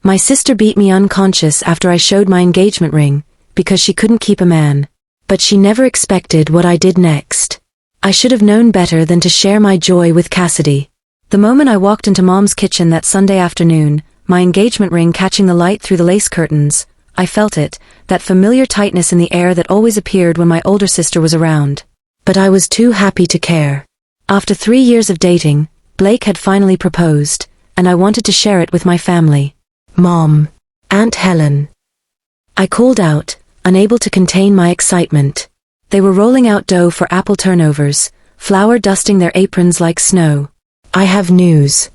My sister beat me unconscious after I showed my engagement ring, because she couldn't keep a man. But she never expected what I did next. I should have known better than to share my joy with Cassidy. The moment I walked into Mom's kitchen that Sunday afternoon, my engagement ring catching the light through the lace curtains, I felt it, that familiar tightness in the air that always appeared when my older sister was around. But I was too happy to care. After 3 years of dating, Blake had finally proposed, and I wanted to share it with my family. Mom. Aunt Helen. I called out, unable to contain my excitement. They were rolling out dough for apple turnovers, flour dusting their aprons like snow. I have news.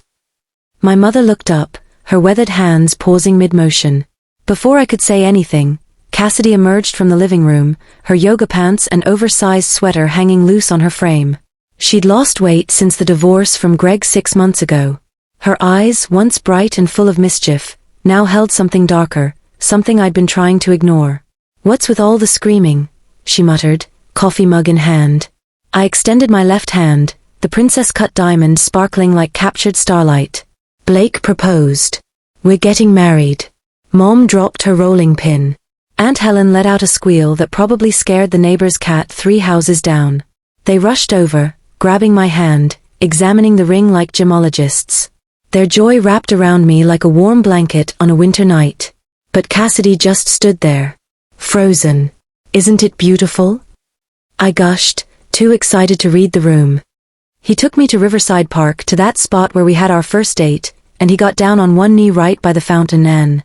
My mother looked up, her weathered hands pausing mid-motion. Before I could say anything, Cassidy emerged from the living room, her yoga pants and oversized sweater hanging loose on her frame. She'd lost weight since the divorce from Greg 6 months ago. Her eyes, once bright and full of mischief, now held something darker, something I'd been trying to ignore. "What's with all the screaming?" she muttered, coffee mug in hand. I extended my left hand, the princess-cut diamond sparkling like captured starlight. Blake proposed. "We're getting married." Mom dropped her rolling pin. Aunt Helen let out a squeal that probably scared the neighbor's cat 3 houses down. They rushed over, grabbing my hand, examining the ring like gemologists. Their joy wrapped around me like a warm blanket on a winter night. But Cassidy just stood there, frozen. "Isn't it beautiful?" I gushed, too excited to read the room. He took me to Riverside Park, to that spot where we had our first date, and he got down on one knee right by the fountain and...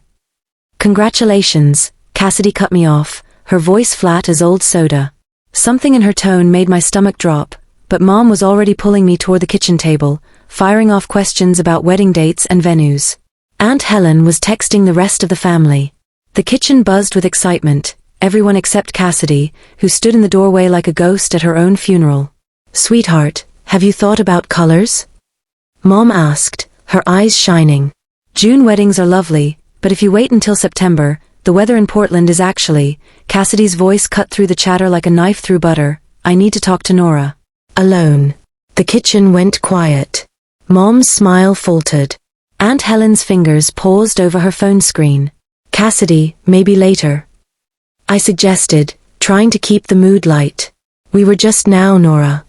"Congratulations," Cassidy cut me off, her voice flat as old soda. Something in her tone made my stomach drop, but Mom was already pulling me toward the kitchen table, firing off questions about wedding dates and venues. Aunt Helen was texting the rest of the family. The kitchen buzzed with excitement, everyone except Cassidy, who stood in the doorway like a ghost at her own funeral. "Sweetheart, have you thought about colors?" Mom asked, her eyes shining. "June weddings are lovely, but if you wait until September, the weather in Portland is actually..." Cassidy's voice cut through the chatter like a knife through butter. "I need to talk to Nora." Alone. The kitchen went quiet. Mom's smile faltered. Aunt Helen's fingers paused over her phone screen. "Cassidy, maybe later," I suggested, trying to keep the mood light. "We were just now, Nora."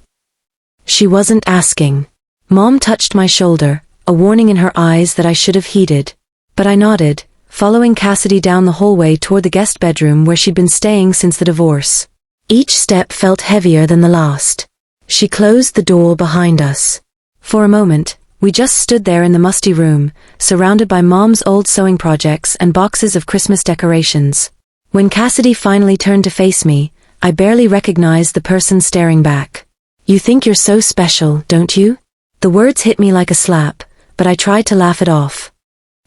She wasn't asking. Mom touched my shoulder, a warning in her eyes that I should have heeded. But I nodded, following Cassidy down the hallway toward the guest bedroom where she'd been staying since the divorce. Each step felt heavier than the last. She closed the door behind us. For a moment, we just stood there in the musty room, surrounded by Mom's old sewing projects and boxes of Christmas decorations. When Cassidy finally turned to face me, I barely recognized the person staring back. "You think you're so special, don't you?" The words hit me like a slap, but I tried to laugh it off.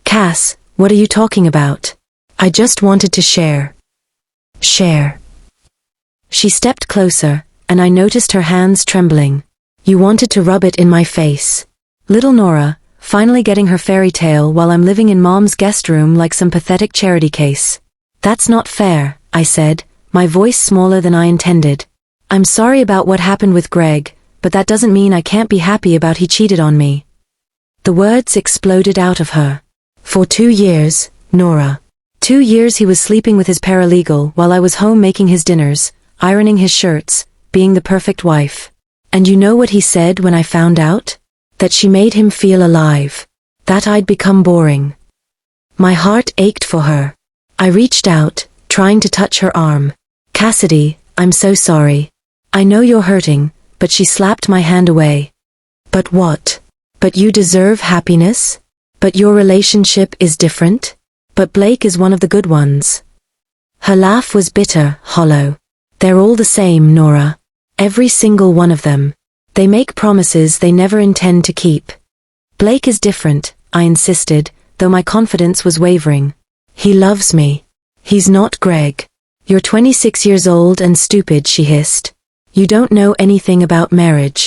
"Cass, what are you talking about? I just wanted to share." "Share." She stepped closer, and I noticed her hands trembling. "You wanted to rub it in my face." Little Nora, finally getting her fairy tale while I'm living in Mom's guest room like some pathetic charity case. "That's not fair," I said, my voice smaller than I intended. "I'm sorry about what happened with Greg, but that doesn't mean I can't be happy about he cheated on me." The words exploded out of her. "For 2 years, Nora. 2 years he was sleeping with his paralegal while I was home making his dinners, ironing his shirts, being the perfect wife. And you know what he said when I found out? That she made him feel alive. That I'd become boring." My heart ached for her. I reached out, trying to touch her arm. "Cassidy, I'm so sorry. I know you're hurting," but she slapped my hand away. "But what? But you deserve happiness? But your relationship is different? But Blake is one of the good ones." Her laugh was bitter, hollow. "They're all the same, Nora. Every single one of them. They make promises they never intend to keep." "Blake is different," I insisted, though my confidence was wavering. "He loves me. He's not Greg." "You're 26 years old and stupid," she hissed. "You don't know anything about marriage.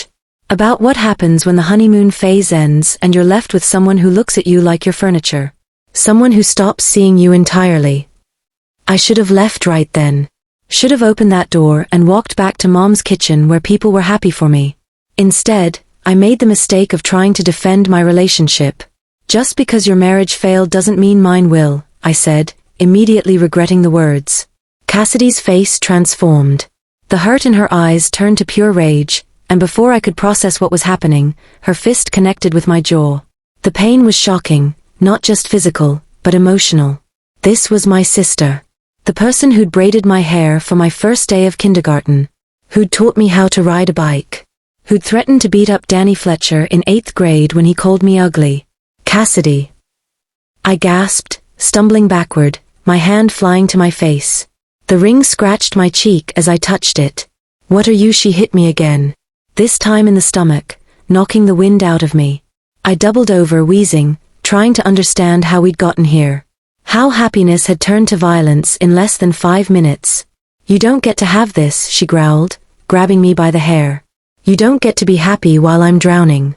About what happens when the honeymoon phase ends and you're left with someone who looks at you like your furniture. Someone who stops seeing you entirely." I should have left right then. Should have opened that door and walked back to Mom's kitchen where people were happy for me. Instead, I made the mistake of trying to defend my relationship. Just because your marriage failed doesn't mean mine will, I said, immediately regretting the words. Cassidy's face transformed. The hurt in her eyes turned to pure rage, and before I could process what was happening, her fist connected with my jaw. The pain was shocking, not just physical, but emotional. This was my sister. The person who'd braided my hair for my first day of kindergarten. Who'd taught me how to ride a bike. Who'd threatened to beat up Danny Fletcher in 8th grade when he called me ugly. Cassidy. I gasped, stumbling backward, my hand flying to my face. The ring scratched my cheek as I touched it. What are you? She hit me again. This time in the stomach, knocking the wind out of me. I doubled over, wheezing, trying to understand how we'd gotten here. How happiness had turned to violence in less than 5 minutes. You don't get to have this, she growled, grabbing me by the hair. You don't get to be happy while I'm drowning.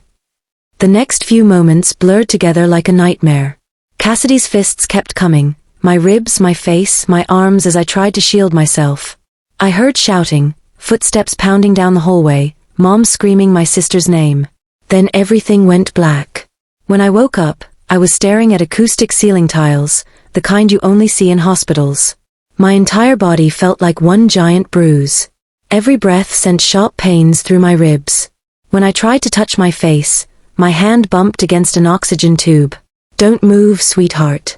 The next few moments blurred together like a nightmare. Cassidy's fists kept coming, my ribs, my face, my arms as I tried to shield myself. I heard shouting, footsteps pounding down the hallway, Mom screaming my sister's name. Then everything went black. When I woke up, I was staring at acoustic ceiling tiles, the kind you only see in hospitals. My entire body felt like one giant bruise. Every breath sent sharp pains through my ribs. When I tried to touch my face, my hand bumped against an oxygen tube. Don't move, sweetheart.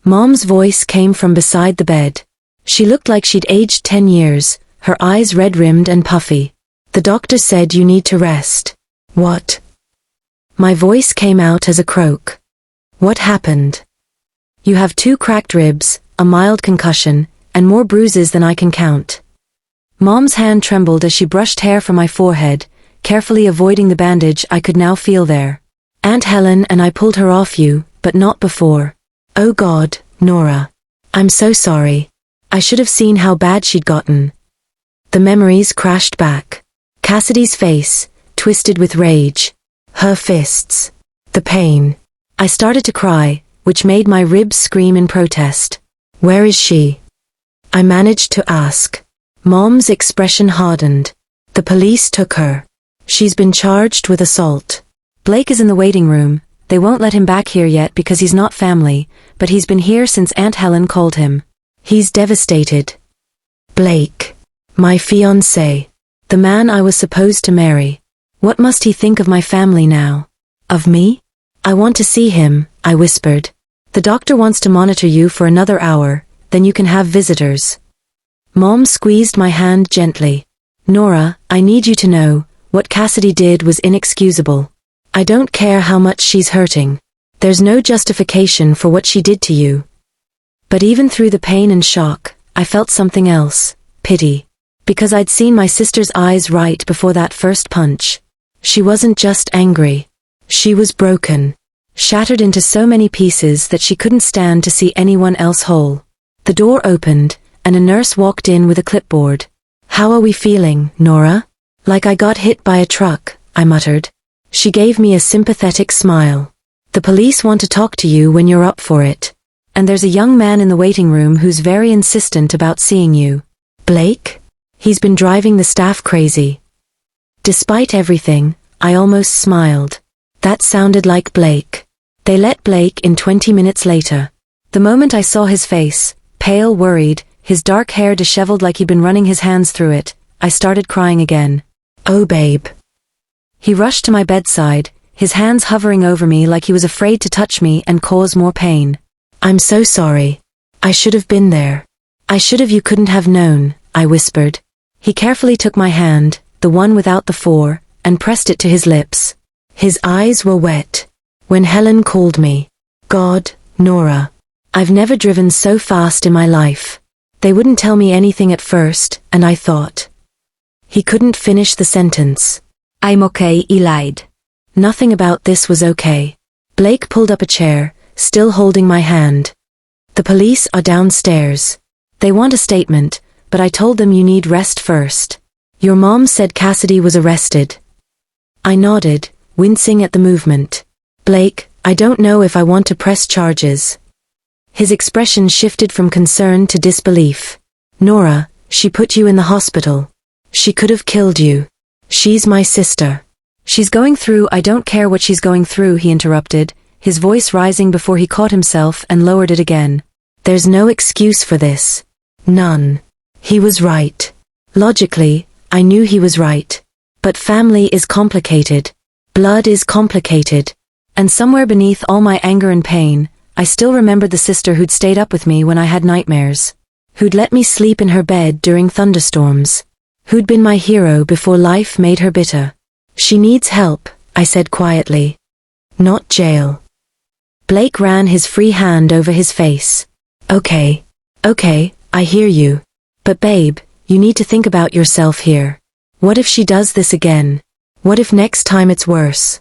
Mom's voice came from beside the bed. She looked like she'd aged 10 years, her eyes red-rimmed and puffy. The doctor said you need to rest. What? My voice came out as a croak. What happened? You have 2 cracked ribs, a mild concussion, and more bruises than I can count. Mom's hand trembled as she brushed hair from my forehead, carefully avoiding the bandage I could now feel there. Aunt Helen and I pulled her off you, but not before. Oh God, Nora. I'm so sorry. I should have seen how bad she'd gotten. The memories crashed back. Cassidy's face, twisted with rage. Her fists. The pain. I started to cry, which made my ribs scream in protest. Where is she? I managed to ask. Mom's expression hardened. The police took her. She's been charged with assault. Blake is in the waiting room. They won't let him back here yet because he's not family, but he's been here since Aunt Helen called him. He's devastated. Blake. My fiancé. The man I was supposed to marry. What must he think of my family now? Of me? I want to see him, I whispered. The doctor wants to monitor you for another hour, then you can have visitors. Mom squeezed my hand gently. Nora, I need you to know, what Cassidy did was inexcusable. I don't care how much she's hurting. There's no justification for what she did to you. But even through the pain and shock, I felt something else, pity. Because I'd seen my sister's eyes right before that first punch. She wasn't just angry. She was broken. Shattered into so many pieces that she couldn't stand to see anyone else whole. The door opened, and a nurse walked in with a clipboard. How are we feeling, Nora? Like I got hit by a truck, I muttered. She gave me a sympathetic smile. The police want to talk to you when you're up for it. And there's a young man in the waiting room who's very insistent about seeing you. Blake? He's been driving the staff crazy. Despite everything, I almost smiled. That sounded like Blake. They let Blake in 20 minutes later. The moment I saw his face, pale, worried, his dark hair disheveled like he'd been running his hands through it, I started crying again. Oh babe. He rushed to my bedside, his hands hovering over me like he was afraid to touch me and cause more pain. I'm so sorry. I should have been there. I should have. You couldn't have known, I whispered. He carefully took my hand, the one without the 4, and pressed it to his lips. His eyes were wet. When Helen called me. God, Nora. I've never driven so fast in my life. They wouldn't tell me anything at first, and I thought. He couldn't finish the sentence. I'm okay, he lied. Nothing about this was okay. Blake pulled up a chair, still holding my hand. The police are downstairs. They want a statement, but I told them you need rest first. Your mom said Cassidy was arrested. I nodded, wincing at the movement. Blake, I don't know if I want to press charges. His expression shifted from concern to disbelief. Nora, she put you in the hospital. She could have killed you. She's my sister. She's going through. I don't care what she's going through, he interrupted, his voice rising before he caught himself and lowered it again. There's no excuse for this. None. He was right. Logically, I knew he was right. But family is complicated. Blood is complicated. And somewhere beneath all my anger and pain, I still remembered the sister who'd stayed up with me when I had nightmares. Who'd let me sleep in her bed during thunderstorms. Who'd been my hero before life made her bitter. She needs help, I said quietly. Not jail. Blake ran his free hand over his face. Okay, I hear you. But babe, you need to think about yourself here. What if she does this again? What if next time it's worse?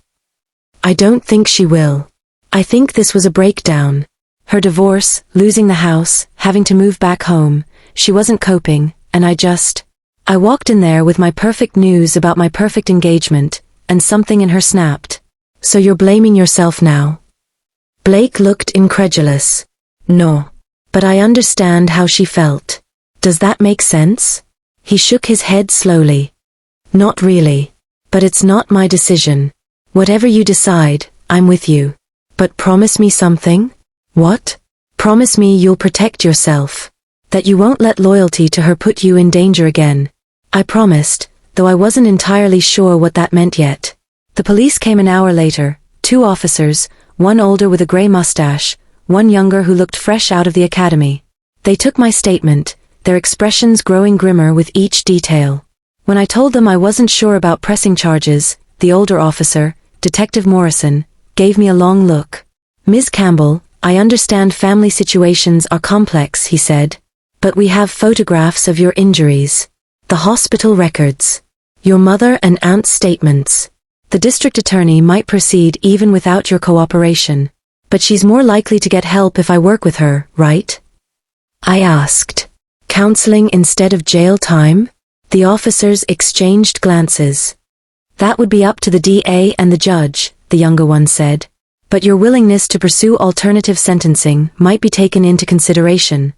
I don't think she will. I think this was a breakdown. Her divorce, losing the house, having to move back home, she wasn't coping, and I walked in there with my perfect news about my perfect engagement, and something in her snapped. So you're blaming yourself now? Blake looked incredulous. No. But I understand how she felt. Does that make sense? He shook his head slowly. Not really. But it's not my decision. Whatever you decide, I'm with you. But promise me something? What? Promise me you'll protect yourself. That you won't let loyalty to her put you in danger again. I promised, though I wasn't entirely sure what that meant yet. The police came an hour later, 2 officers, one older with a gray mustache, one younger who looked fresh out of the academy. They took my statement, their expressions growing grimmer with each detail. When I told them I wasn't sure about pressing charges, the older officer, Detective Morrison, gave me a long look. Ms. Campbell, I understand family situations are complex, he said. But we have photographs of your injuries. The hospital records. Your mother and aunt's statements. The district attorney might proceed even without your cooperation. But she's more likely to get help if I work with her, right? I asked. Counseling instead of jail time? The officers exchanged glances. That would be up to the DA and the judge, the younger one said. But your willingness to pursue alternative sentencing might be taken into consideration.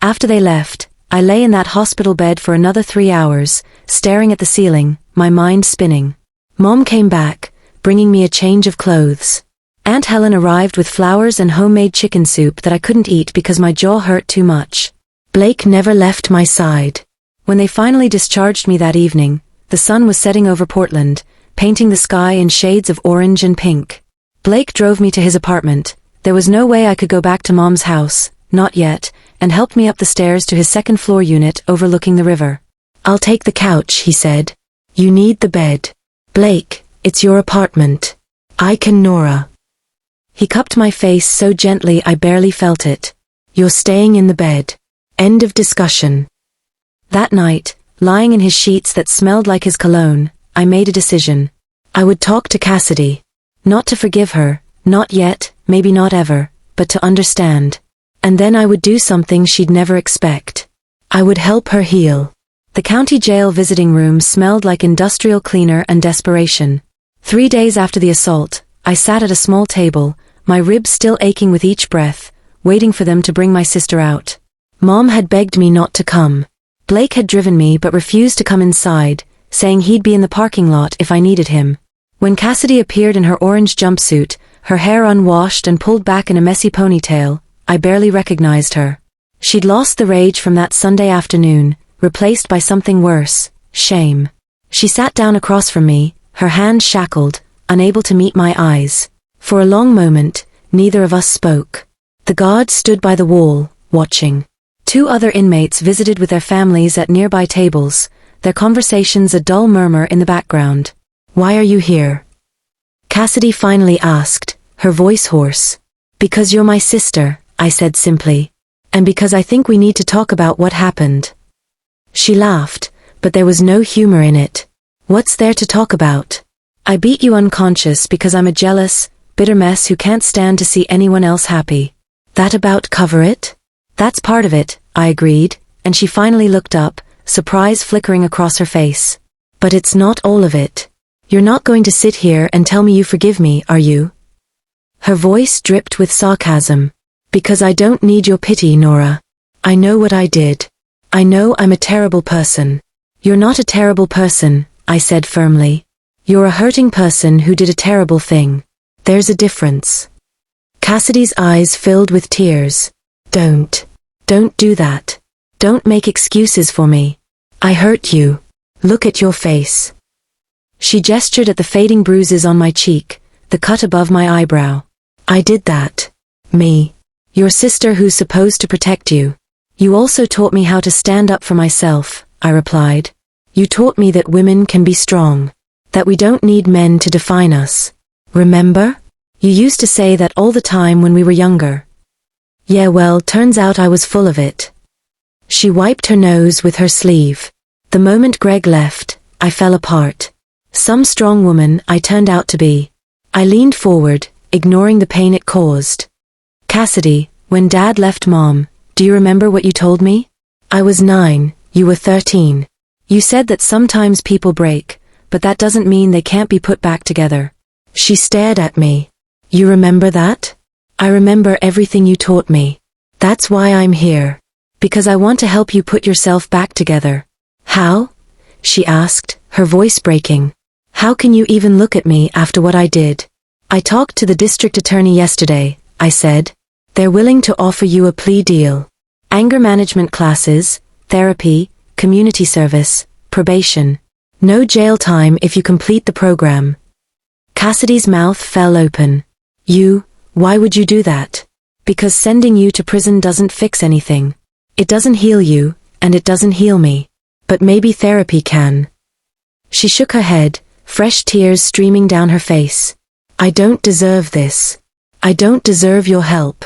After they left, I lay in that hospital bed for another 3 hours, staring at the ceiling, my mind spinning. Mom came back, bringing me a change of clothes. Aunt Helen arrived with flowers and homemade chicken soup that I couldn't eat because my jaw hurt too much. Blake never left my side. When they finally discharged me that evening, the sun was setting over Portland, painting the sky in shades of orange and pink. Blake drove me to his apartment. There was no way I could go back to Mom's house, not yet, and helped me up the stairs to his second-floor unit overlooking the river. I'll take the couch, he said. You need the bed. Blake, it's your apartment. I can, Nora. He cupped my face so gently I barely felt it. You're staying in the bed. End of discussion. That night, lying in his sheets that smelled like his cologne, I made a decision. I would talk to Cassidy. Not to forgive her, not yet, maybe not ever, but to understand. And then I would do something she'd never expect. I would help her heal. The county jail visiting room smelled like industrial cleaner and desperation. 3 days after the assault, I sat at a small table, my ribs still aching with each breath, waiting for them to bring my sister out. Mom had begged me not to come. Blake had driven me but refused to come inside, saying he'd be in the parking lot if I needed him. When Cassidy appeared in her orange jumpsuit, her hair unwashed and pulled back in a messy ponytail, I barely recognized her. She'd lost the rage from that Sunday afternoon, replaced by something worse, shame. She sat down across from me, her hands shackled, unable to meet my eyes. For a long moment, neither of us spoke. The guards stood by the wall, watching. 2 other inmates visited with their families at nearby tables, their conversations a dull murmur in the background. Why are you here? Cassidy finally asked, her voice hoarse. Because you're my sister, I said simply. And because I think we need to talk about what happened. She laughed, but there was no humor in it. What's there to talk about? I beat you unconscious because I'm a jealous, bitter mess who can't stand to see anyone else happy. That about cover it? That's part of it, I agreed, and she finally looked up, surprise flickering across her face. But it's not all of it. You're not going to sit here and tell me you forgive me, are you? Her voice dripped with sarcasm. Because I don't need your pity, Nora. I know what I did. I know I'm a terrible person. You're not a terrible person, I said firmly. You're a hurting person who did a terrible thing. There's a difference. Cassidy's eyes filled with tears. Don't do that. Don't make excuses for me. I hurt you. Look at your face. She gestured at the fading bruises on my cheek, the cut above my eyebrow. I did that. Me. Your sister who's supposed to protect you. You also taught me how to stand up for myself, I replied. You taught me that women can be strong. That we don't need men to define us. Remember? You used to say that all the time when we were younger. Yeah, well, turns out I was full of it. She wiped her nose with her sleeve. The moment Greg left, I fell apart. Some strong woman I turned out to be. I leaned forward, ignoring the pain it caused. Cassidy, when Dad left Mom, do you remember what you told me? I was 9, you were 13. You said that sometimes people break, but that doesn't mean they can't be put back together. She stared at me. You remember that? I remember everything you taught me. That's why I'm here. Because I want to help you put yourself back together. How? She asked, her voice breaking. How can you even look at me after what I did? I talked to the district attorney yesterday, I said. They're willing to offer you a plea deal. Anger management classes, therapy, community service, probation. No jail time if you complete the program. Cassidy's mouth fell open. Why would you do that? Because sending you to prison doesn't fix anything. It doesn't heal you, and it doesn't heal me. But maybe therapy can. She shook her head, fresh tears streaming down her face. I don't deserve this. I don't deserve your help.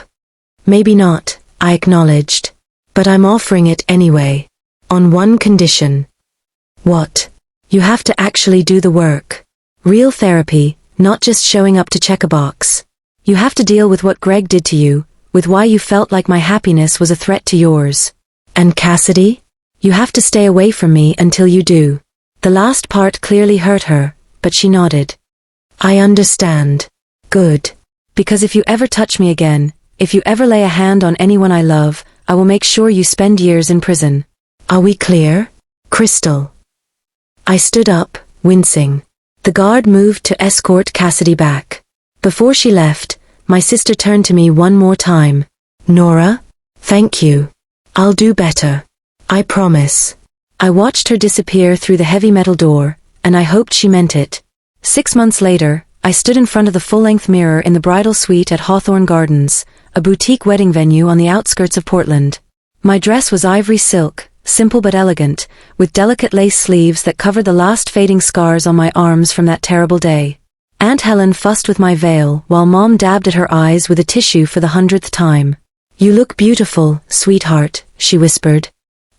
Maybe not, I acknowledged. But I'm offering it anyway. On one condition. What? You have to actually do the work. Real therapy, not just showing up to check a box. You have to deal with what Greg did to you, with why you felt like my happiness was a threat to yours. And Cassidy? You have to stay away from me until you do. The last part clearly hurt her, but she nodded. I understand. Good. Because if you ever touch me again, if you ever lay a hand on anyone I love, I will make sure you spend years in prison. Are we clear? Crystal. I stood up, wincing. The guard moved to escort Cassidy back. Before she left, my sister turned to me one more time. Nora? Thank you. I'll do better. I promise. I watched her disappear through the heavy metal door, and I hoped she meant it. 6 months later, I stood in front of the full-length mirror in the bridal suite at Hawthorne Gardens, a boutique wedding venue on the outskirts of Portland. My dress was ivory silk, simple but elegant, with delicate lace sleeves that covered the last fading scars on my arms from that terrible day. Aunt Helen fussed with my veil while Mom dabbed at her eyes with a tissue for the 100th time. You look beautiful, sweetheart, she whispered.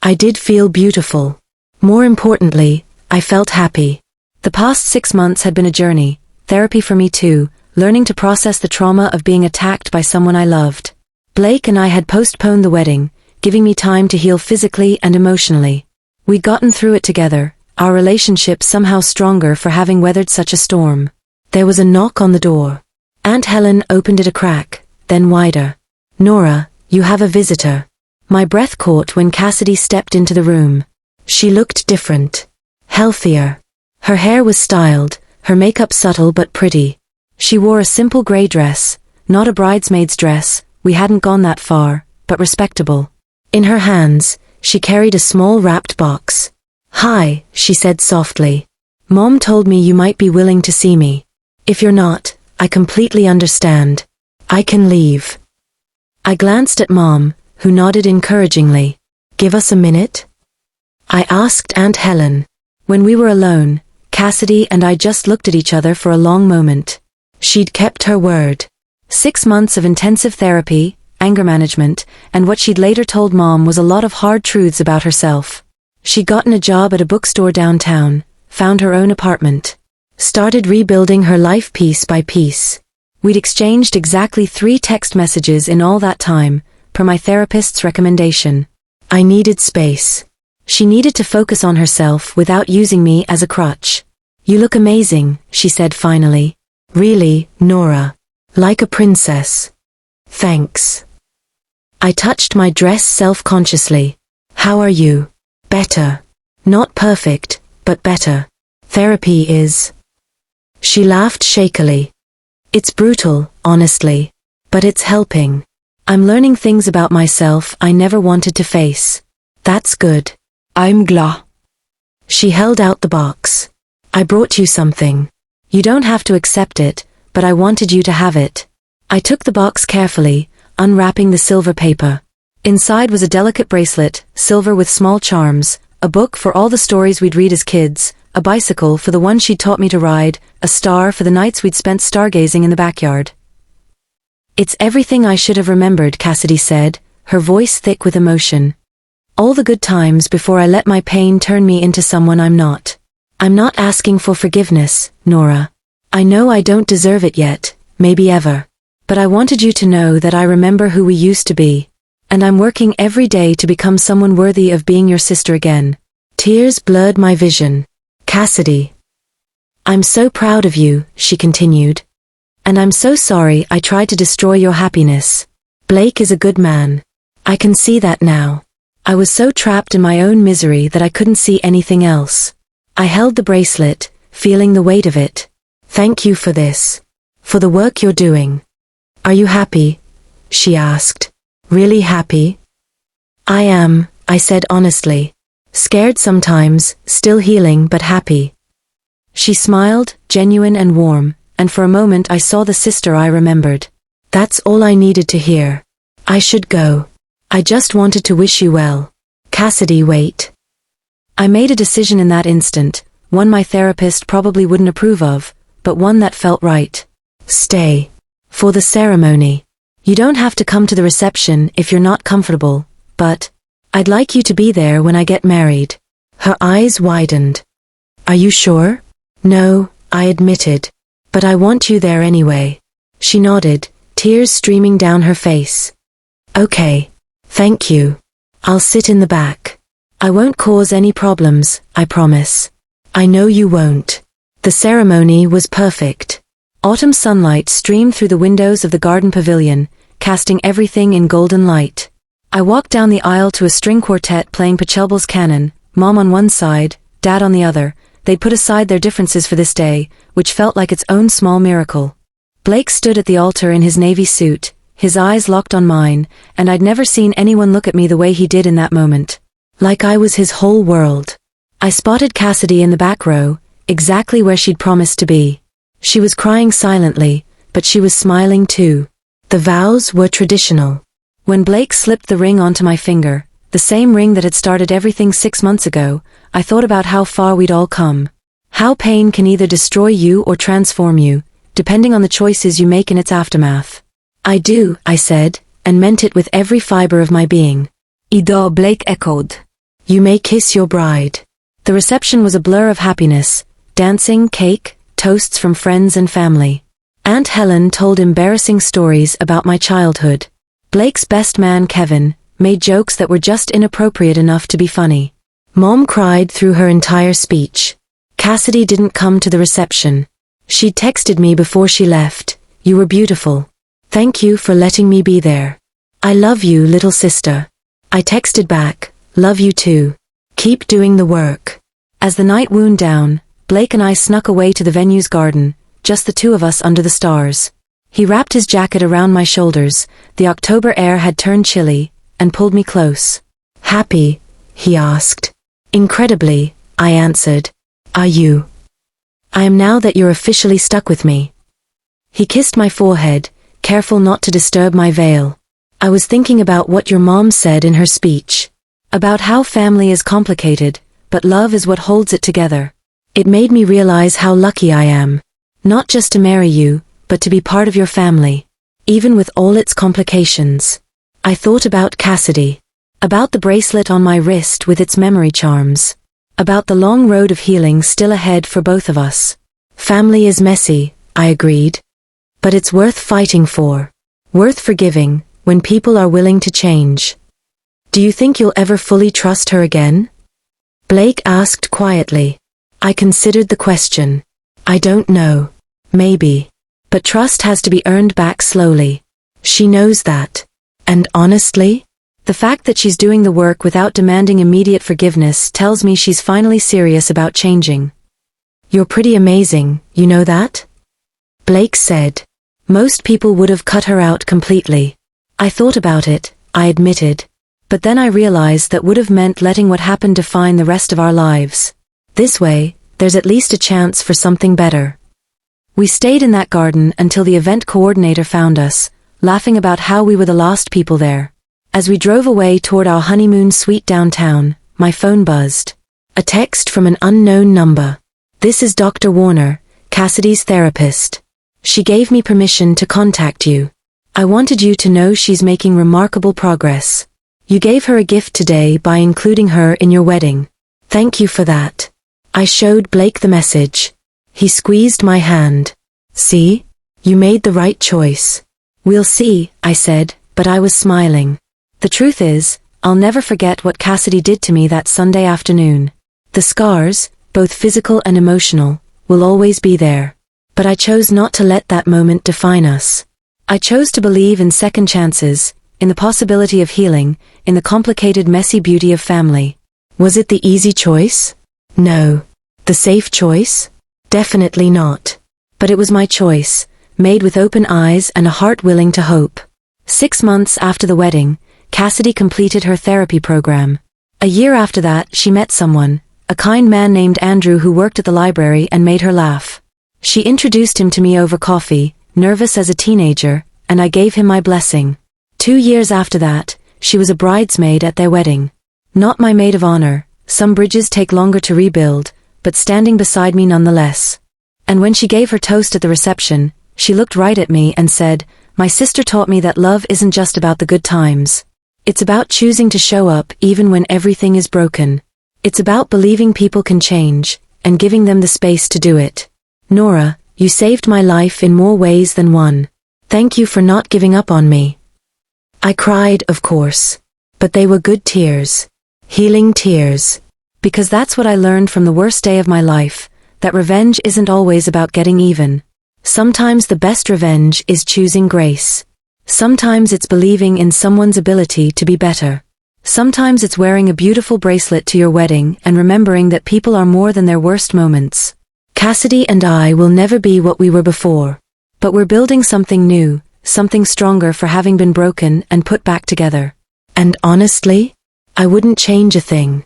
I did feel beautiful. More importantly, I felt happy. The past 6 months had been a journey, therapy for me too, learning to process the trauma of being attacked by someone I loved. Blake and I had postponed the wedding, giving me time to heal physically and emotionally. We'd gotten through it together, our relationship somehow stronger for having weathered such a storm. There was a knock on the door. Aunt Helen opened it a crack, then wider. Nora, you have a visitor. My breath caught when Cassidy stepped into the room. She looked different. Healthier. Her hair was styled, her makeup subtle but pretty. She wore a simple gray dress, not a bridesmaid's dress, we hadn't gone that far, but respectable. In her hands, she carried a small wrapped box. Hi, she said softly. Mom told me you might be willing to see me. If you're not, I completely understand. I can leave. I glanced at Mom, who nodded encouragingly. Give us a minute? I asked Aunt Helen. When we were alone, Cassidy and I just looked at each other for a long moment. She'd kept her word. 6 months of intensive therapy, anger management, and what she'd later told Mom was a lot of hard truths about herself. She'd gotten a job at a bookstore downtown, found her own apartment. Started rebuilding her life piece by piece. We'd exchanged exactly 3 text messages in all that time, per my therapist's recommendation. I needed space. She needed to focus on herself without using me as a crutch. You look amazing, she said finally. Really, Nora. Like a princess. Thanks. I touched my dress self-consciously. How are you? Better. Not perfect, but better. Therapy is. She laughed shakily. It's brutal, honestly. But it's helping. I'm learning things about myself I never wanted to face. That's good. I'm glad. She held out the box. I brought you something. You don't have to accept it, but I wanted you to have it. I took the box carefully, unwrapping the silver paper. Inside was a delicate bracelet, silver with small charms, a book for all the stories we'd read as kids, a bicycle for the one she'd taught me to ride, a star for the nights we'd spent stargazing in the backyard. It's everything I should have remembered, Cassidy said, her voice thick with emotion. All the good times before I let my pain turn me into someone I'm not. I'm not asking for forgiveness, Nora. I know I don't deserve it yet, maybe ever. But I wanted you to know that I remember who we used to be. And I'm working every day to become someone worthy of being your sister again. Tears blurred my vision. Cassidy. I'm so proud of you, she continued. And I'm so sorry I tried to destroy your happiness. Blake is a good man. I can see that now. I was so trapped in my own misery that I couldn't see anything else. I held the bracelet, feeling the weight of it. Thank you for this. For the work you're doing. Are you happy? She asked. Really happy? I am, I said honestly. Scared sometimes, still healing but happy. She smiled, genuine and warm, and for a moment I saw the sister I remembered. That's all I needed to hear. I should go. I just wanted to wish you well. Cassidy, wait. I made a decision in that instant, one my therapist probably wouldn't approve of, but one that felt right. Stay. For the ceremony. You don't have to come to the reception if you're not comfortable, but I'd like you to be there when I get married. Her eyes widened. Are you sure? No, I admitted. But I want you there anyway. She nodded, tears streaming down her face. Okay. Thank you. I'll sit in the back. I won't cause any problems, I promise. I know you won't. The ceremony was perfect. Autumn sunlight streamed through the windows of the garden pavilion, casting everything in golden light. I walked down the aisle to a string quartet playing Pachelbel's canon, Mom on one side, Dad on the other. They'd put aside their differences for this day, which felt like its own small miracle. Blake stood at the altar in his navy suit, his eyes locked on mine, and I'd never seen anyone look at me the way he did in that moment. Like I was his whole world. I spotted Cassidy in the back row, exactly where she'd promised to be. She was crying silently, but she was smiling too. The vows were traditional. When Blake slipped the ring onto my finger, the same ring that had started everything 6 months ago, I thought about how far we'd all come. How pain can either destroy you or transform you, depending on the choices you make in its aftermath. I do, I said, and meant it with every fiber of my being. Ida, Blake echoed. You may kiss your bride. The reception was a blur of happiness, dancing, cake, toasts from friends and family. Aunt Helen told embarrassing stories about my childhood. Blake's best man, Kevin, made jokes that were just inappropriate enough to be funny. Mom cried through her entire speech. Cassidy didn't come to the reception. She texted me before she left. You were beautiful. Thank you for letting me be there. I love you, little sister. I texted back, love you too. Keep doing the work. As the night wound down, Blake and I snuck away to the venue's garden, just the two of us under the stars. He wrapped his jacket around my shoulders, the October air had turned chilly, and pulled me close. Happy? He asked. Incredibly, I answered. Are you? I am now that you're officially stuck with me. He kissed my forehead, careful not to disturb my veil. I was thinking about what your mom said in her speech. About how family is complicated, but love is what holds it together. It made me realize how lucky I am. Not just to marry you, but to be part of your family. Even with all its complications. I thought about Cassidy. About the bracelet on my wrist with its memory charms. About the long road of healing still ahead for both of us. Family is messy, I agreed. But it's worth fighting for. Worth forgiving, when people are willing to change. Do you think you'll ever fully trust her again? Blake asked quietly. I considered the question. I don't know. Maybe. But trust has to be earned back slowly. She knows that. And honestly, the fact that she's doing the work without demanding immediate forgiveness tells me she's finally serious about changing. You're pretty amazing, you know that? Blake said. Most people would have cut her out completely. I thought about it, I admitted. But then I realized that would have meant letting what happened define the rest of our lives. This way, there's at least a chance for something better. We stayed in that garden until the event coordinator found us, laughing about how we were the last people there. As we drove away toward our honeymoon suite downtown, my phone buzzed. A text from an unknown number. "This is Dr. Warner, Cassidy's therapist. She gave me permission to contact you. I wanted you to know she's making remarkable progress. You gave her a gift today by including her in your wedding. Thank you for that." I showed Blake the message. He squeezed my hand. "See? You made the right choice." "We'll see," I said, but I was smiling. The truth is, I'll never forget what Cassidy did to me that Sunday afternoon. The scars, both physical and emotional, will always be there. But I chose not to let that moment define us. I chose to believe in second chances, in the possibility of healing, in the complicated, messy beauty of family. Was it the easy choice? No. The safe choice? Definitely not. But it was my choice, made with open eyes and a heart willing to hope. 6 months after the wedding, Cassidy completed her therapy program. A year after that, she met someone, a kind man named Andrew who worked at the library and made her laugh. She introduced him to me over coffee, nervous as a teenager, and I gave him my blessing. 2 years after that, she was a bridesmaid at their wedding. Not my maid of honor, some bridges take longer to rebuild, but standing beside me nonetheless. And when she gave her toast at the reception, she looked right at me and said, "My sister taught me that love isn't just about the good times. It's about choosing to show up even when everything is broken. It's about believing people can change, and giving them the space to do it. Nora, you saved my life in more ways than one. Thank you for not giving up on me." I cried, of course. But they were good tears. Healing tears. Because that's what I learned from the worst day of my life, that revenge isn't always about getting even. Sometimes the best revenge is choosing grace. Sometimes it's believing in someone's ability to be better. Sometimes it's wearing a beautiful bracelet to your wedding and remembering that people are more than their worst moments. Cassidy and I will never be what we were before. But we're building something new, something stronger for having been broken and put back together. And honestly, I wouldn't change a thing.